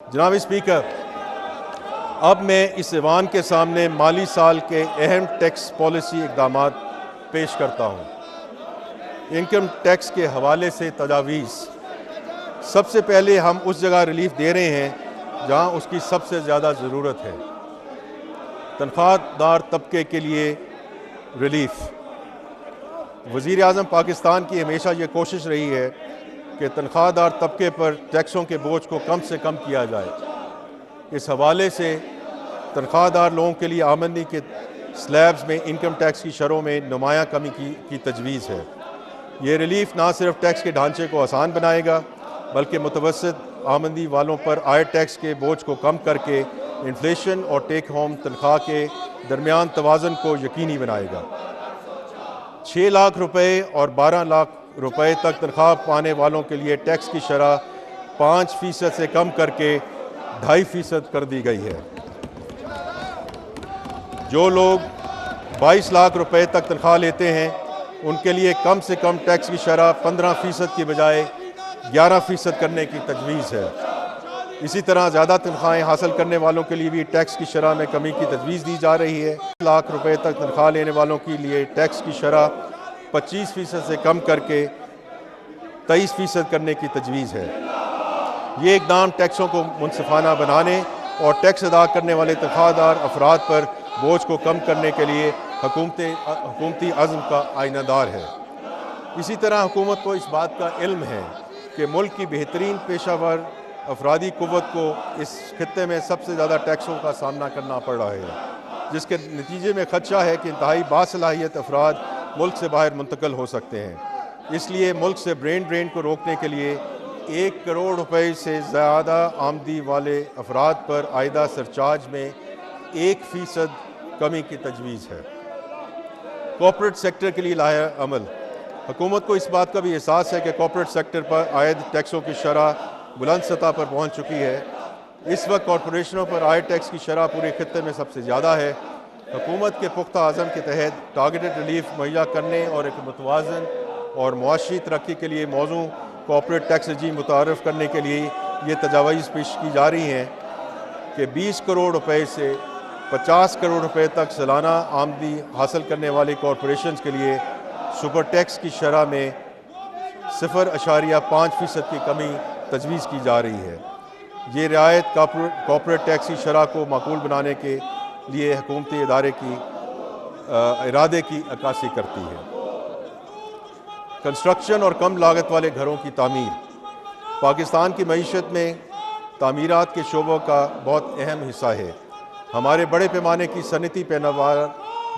جناب اسپیکر، اب میں اس ایوان کے سامنے مالی سال کے اہم ٹیکس پالیسی اقدامات پیش کرتا ہوں۔ انکم ٹیکس کے حوالے سے تجاویز۔ سب سے پہلے ہم اس جگہ ریلیف دے رہے ہیں جہاں اس کی سب سے زیادہ ضرورت ہے۔ تنخواہ دار طبقے کے لیے ریلیف۔ وزیر اعظم پاکستان کی ہمیشہ یہ کوشش رہی ہے کہ تنخواہ دار طبقے پر ٹیکسوں کے بوجھ کو کم سے کم کیا جائے۔ اس حوالے سے تنخواہ دار لوگوں کے لیے آمدنی کے سلیبز میں انکم ٹیکس کی شرحوں میں نمایاں کمی کی تجویز ہے۔ یہ ریلیف نہ صرف ٹیکس کے ڈھانچے کو آسان بنائے گا بلکہ متوسط آمدنی والوں پر عائد ٹیکس کے بوجھ کو کم کر کے انفلیشن اور ٹیک ہوم تنخواہ کے درمیان توازن کو یقینی بنائے گا۔ 6 لاکھ روپے اور 12 لاکھ روپے تک تنخواہ پانے والوں کے لیے ٹیکس کی شرح 5% سے کم کر کے 2.5% کر دی گئی ہے۔ جو لوگ 22 لاکھ روپے تک تنخواہ لیتے ہیں ان کے لیے کم سے کم ٹیکس کی شرح 15% کی بجائے 11% کرنے کی تجویز ہے۔ اسی طرح زیادہ تنخواہیں حاصل کرنے والوں کے لیے بھی ٹیکس کی شرح میں کمی کی تجویز دی جا رہی ہے۔ 1 لاکھ روپے تک تنخواہ لینے والوں کے لیے ٹیکس کی شرح 25% سے کم کر کے 23% کرنے کی تجویز ہے۔ یہ اقدام ٹیکسوں کو منصفانہ بنانے اور ٹیکس ادا کرنے والے تنخواہ دار افراد پر بوجھ کو کم کرنے کے لیے حکومتی عزم کا آئینہ دار ہے۔ اسی طرح حکومت کو اس بات کا علم ہے کہ ملک کی بہترین پیشہ ور افرادی قوت کو اس خطے میں سب سے زیادہ ٹیکسوں کا سامنا کرنا پڑ رہا ہے، جس کے نتیجے میں خدشہ ہے کہ انتہائی باصلاحیت افراد ملک سے باہر منتقل ہو سکتے ہیں۔ اس لیے ملک سے برین ڈرین کو روکنے کے لیے 1 کروڑ روپے سے زیادہ آمدنی والے افراد پر عائدہ سرچارج میں 1% کمی کی تجویز ہے۔ کارپوریٹ سیکٹر کے لیے لاحہ عمل۔ حکومت کو اس بات کا بھی احساس ہے کہ کارپوریٹ سیکٹر پر عائد ٹیکسوں کی شرح بلند سطح پر پہنچ چکی ہے۔ اس وقت کارپوریشنوں پر عائد ٹیکس کی شرح پورے خطے میں سب سے زیادہ ہے۔ حکومت کے پختہ عزم کے تحت ٹارگیٹڈ ریلیف مہیا کرنے اور ایک متوازن اور معاشی ترقی کے لیے موزوں کارپوریٹ ٹیکس رجیم متعارف کرنے کے لیے یہ تجاویز پیش کی جا رہی ہیں کہ 20 کروڑ روپے سے 50 کروڑ روپے تک سالانہ آمدنی حاصل کرنے والی کارپوریشنز کے لیے سپر ٹیکس کی شرح میں 0.5% کی کمی تجویز کی جا رہی ہے۔ یہ رعایت کارپوریٹ ٹیکس کی شرح کو معقول بنانے کے لیے حکومتی ارادے کی عکاسی کرتی ہے۔ کنسٹرکشن اور کم لاگت والے گھروں کی تعمیر۔ پاکستان کی معیشت میں تعمیرات کے شعبوں کا بہت اہم حصہ ہے۔ ہمارے بڑے پیمانے کی صنعتی پیداوار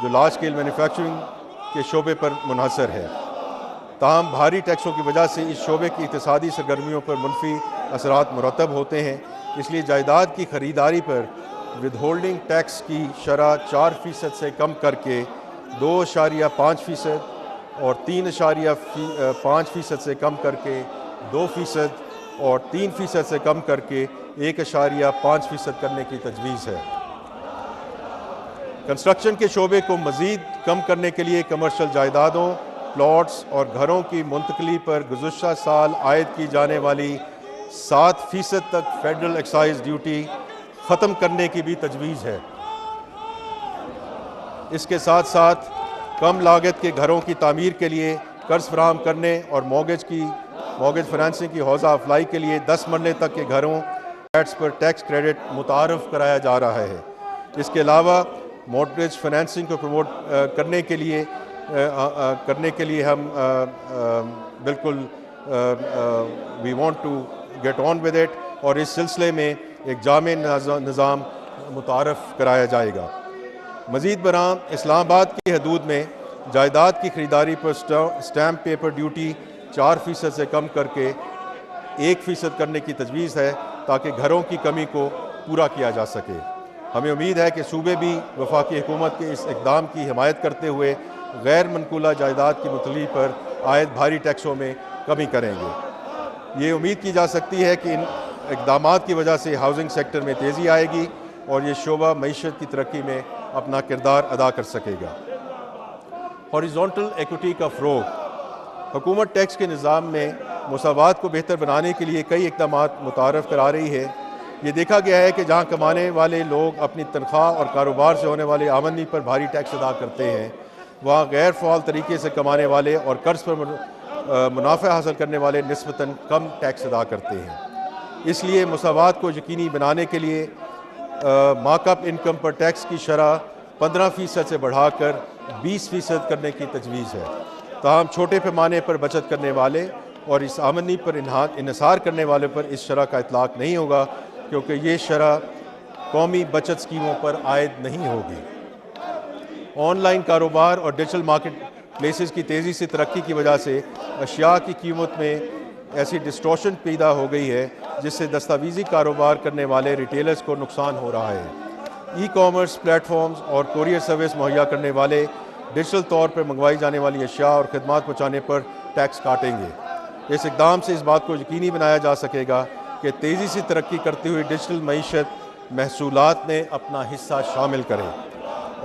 جو لارج اسکیل مینوفیکچرنگ کے شعبے پر منحصر ہے، تاہم بھاری ٹیکسوں کی وجہ سے اس شعبے کی اقتصادی سرگرمیوں پر منفی اثرات مرتب ہوتے ہیں۔ اس لیے جائیداد کی خریداری پر ود ہولڈنگ ٹیکس کی شرح 4% سے کم کر کے 2.5% اور 3.5% سے کم کر کے 2% اور 3% سے کم کر کے 1.5% کرنے کی تجویز ہے۔ کنسٹرکشن کے شعبے کو مزید کم کرنے کے لیے کمرشل جائیدادوں، پلاٹس اور گھروں کی منتقلی پر گزشتہ سال عائد کی جانے والی 7% تک فیڈرل ایکسائز ڈیوٹی ختم کرنے کی بھی تجویز ہے۔ اس کے ساتھ ساتھ کم لاگت کے گھروں کی تعمیر کے لیے قرض فراہم کرنے اور مورگیج فنانسنگ کی حوزہ افزائی کے لیے 10 مرلے تک کے گھروں فلیٹس پر ٹیکس کریڈٹ متعارف کرایا جا رہا ہے۔ اس کے علاوہ مورگیج فنانسنگ کو پروموٹ کرنے کے لیے ہم بالکل we want to get on with it, اور اس سلسلے میں ایک جامع نظام متعارف کرایا جائے گا۔ مزید برآں اسلام آباد کی حدود میں جائیداد کی خریداری پر سٹیمپ پیپر ڈیوٹی 4% سے کم کر کے 1% کرنے کی تجویز ہے تاکہ گھروں کی کمی کو پورا کیا جا سکے۔ ہمیں امید ہے کہ صوبے بھی وفاقی حکومت کے اس اقدام کی حمایت کرتے ہوئے غیر منقولہ جائیداد کی منتقلی پر عائد بھاری ٹیکسوں میں کمی کریں گے۔ یہ امید کی جا سکتی ہے کہ ان اقدامات کی وجہ سے ہاؤسنگ سیکٹر میں تیزی آئے گی اور یہ شعبہ معیشت کی ترقی میں اپنا کردار ادا کر سکے گا۔ ہاریزونٹل ایکوٹی کا فروغ۔ حکومت ٹیکس کے نظام میں مساوات کو بہتر بنانے کے لیے کئی اقدامات متعارف کرا رہی ہے۔ یہ دیکھا گیا ہے کہ جہاں کمانے والے لوگ اپنی تنخواہ اور کاروبار سے ہونے والے آمدنی پر بھاری ٹیکس ادا کرتے ہیں، وہاں غیر فعال طریقے سے کمانے والے اور قرض پر منافع حاصل کرنے والے نسبتاً کم ٹیکس ادا کرتے ہیں۔ اس لیے مساوات کو یقینی بنانے کے لیے mark up income per tax کی شرح 15% سے بڑھا کر 20% کرنے کی تجویز ہے۔ تاہم چھوٹے پیمانے پر بچت کرنے والے اور اس آمدنی پر انحصار کرنے والے پر اس شرح کا اطلاق نہیں ہوگا، کیونکہ یہ شرح قومی بچت اسکیموں پر عائد نہیں ہوگی۔ آن لائن کاروبار اور ڈیجیٹل مارکیٹ پلیسز کی تیزی سے ترقی کی وجہ سے اشیاء کی قیمت میں ایسی ڈسٹورشن پیدا ہو گئی ہے جس سے دستاویزی کاروبار کرنے والے ریٹیلرز کو نقصان ہو رہا ہے۔ ای کامرس پلیٹ فارمز اور کوریئر سروس مہیا کرنے والے ڈیجیٹل طور پر منگوائی جانے والی اشیاء اور خدمات پہنچانے پر ٹیکس کاٹیں گے۔ اس اقدام سے اس بات کو یقینی بنایا جا سکے گا کہ تیزی سے ترقی کرتی ہوئی ڈیجیٹل معیشت محصولات میں اپنا حصہ شامل کرے۔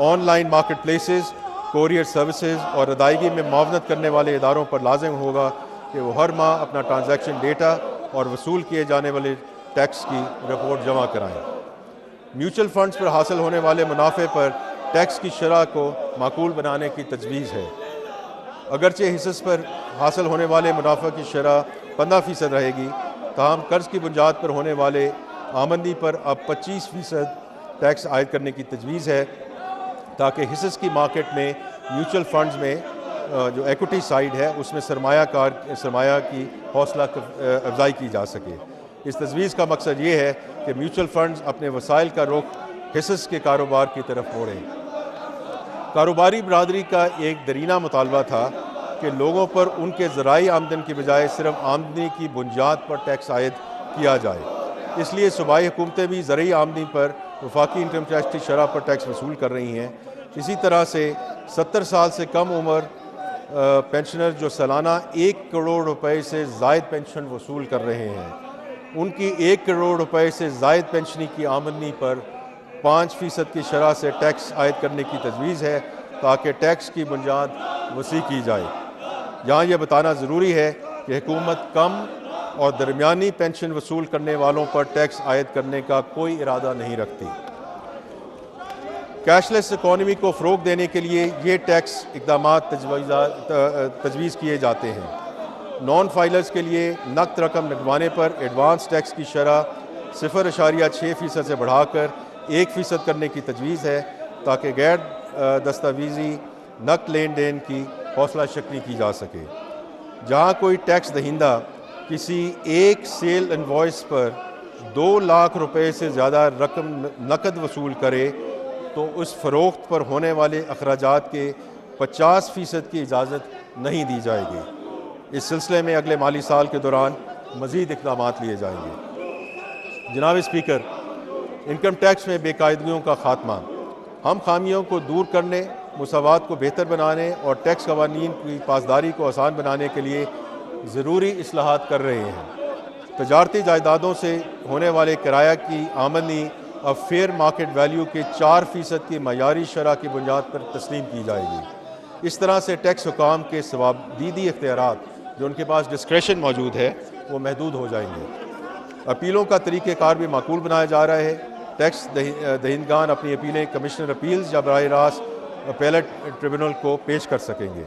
On line market places, courier services اور ادائیگی میں معاونت کرنے والے اداروں پر لازم ہوگا کہ وہ ہر ماہ اپنا ٹرانزیکشن ڈیٹا اور وصول کیے جانے والے ٹیکس کی رپورٹ جمع کرائیں۔ میوچل فنڈز پر حاصل ہونے والے منافع پر ٹیکس کی شرح کو معقول بنانے کی تجویز ہے۔ اگرچہ حصص پر حاصل ہونے والے منافع کی شرح 15% رہے گی، تاہم قرض کی بنیاد پر ہونے والے آمدنی پر اب 25% ٹیکس عائد کرنے کی تجویز ہے، تاکہ حصص کی مارکیٹ میں میوچل فنڈز میں جو ایکوٹی سائیڈ ہے اس میں سرمایہ کی حوصلہ افزائی کی جا سکے۔ اس تجویز کا مقصد یہ ہے کہ میوچل فنڈز اپنے وسائل کا رخ حصص کے کاروبار کی طرف موڑیں۔ کاروباری برادری کا ایک درینہ مطالبہ تھا کہ لوگوں پر ان کے ذرائع آمدن کی بجائے صرف آمدنی کی بنیاد پر ٹیکس عائد کیا جائے۔ اس لیے صوبائی حکومتیں بھی زرعی آمدنی پر وفاقی انکم ٹیکس کی شرح پر ٹیکس وصول کر رہی ہیں۔ اسی طرح سے 70 سال سے کم عمر پینشنر جو سالانہ 1 کروڑ روپے سے زائد پینشن وصول کر رہے ہیں، ان کی 1 کروڑ روپے سے زائد پینشنی کی آمدنی پر 5% کی شرح سے ٹیکس عائد کرنے کی تجویز ہے، تاکہ ٹیکس کی بنیاد وسیع کی جائے۔ یہاں یہ بتانا ضروری ہے کہ حکومت کم اور درمیانی پینشن وصول کرنے والوں پر ٹیکس عائد کرنے کا کوئی ارادہ نہیں رکھتی۔ کیش لیس اکانومی کو فروغ دینے کے لیے یہ ٹیکس اقدامات تجویز کیے جاتے ہیں۔ نان فائلرز کے لیے نقد رقم نکلوانے پر ایڈوانس ٹیکس کی شرح 0.6% سے بڑھا کر 1% کرنے کی تجویز ہے، تاکہ غیر دستاویزی نقد لین دین کی حوصلہ شکنی کی جا سکے۔ جہاں کوئی ٹیکس دہندہ کسی ایک سیل انوائس پر 2 لاکھ روپے سے زیادہ رقم نقد وصول کرے تو اس فروخت پر ہونے والے اخراجات کے 50% کی اجازت نہیں دی جائے گی۔ اس سلسلے میں اگلے مالی سال کے دوران مزید اقدامات لیے جائیں گے۔ جناب اسپیکر، انکم ٹیکس میں بے قاعدگیوں کا خاتمہ، ہم خامیوں کو دور کرنے، مساوات کو بہتر بنانے اور ٹیکس قوانین کی پاسداری کو آسان بنانے کے لیے ضروری اصلاحات کر رہے ہیں۔ تجارتی جائیدادوں سے ہونے والے کرایہ کی آمدنی اب فیئر مارکیٹ ویلیو کے 4% کی معیاری شرح کی بنیاد پر تسلیم کی جائے گی۔ اس طرح سے ٹیکس حکام کے ثوابدیدی اختیارات جو ان کے پاس ڈسکریشن موجود ہے وہ محدود ہو جائیں گے۔ اپیلوں کا طریقہ کار بھی معقول بنایا جا رہا ہے۔ ٹیکس دہندگان اپنی اپیلیں کمشنر اپیلز یا براہ راست اپیلٹ ٹریبونل کو پیش کر سکیں گے۔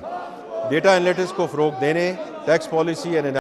ڈیٹا انالیٹکس کو فروغ دینے، ٹیکس پالیسی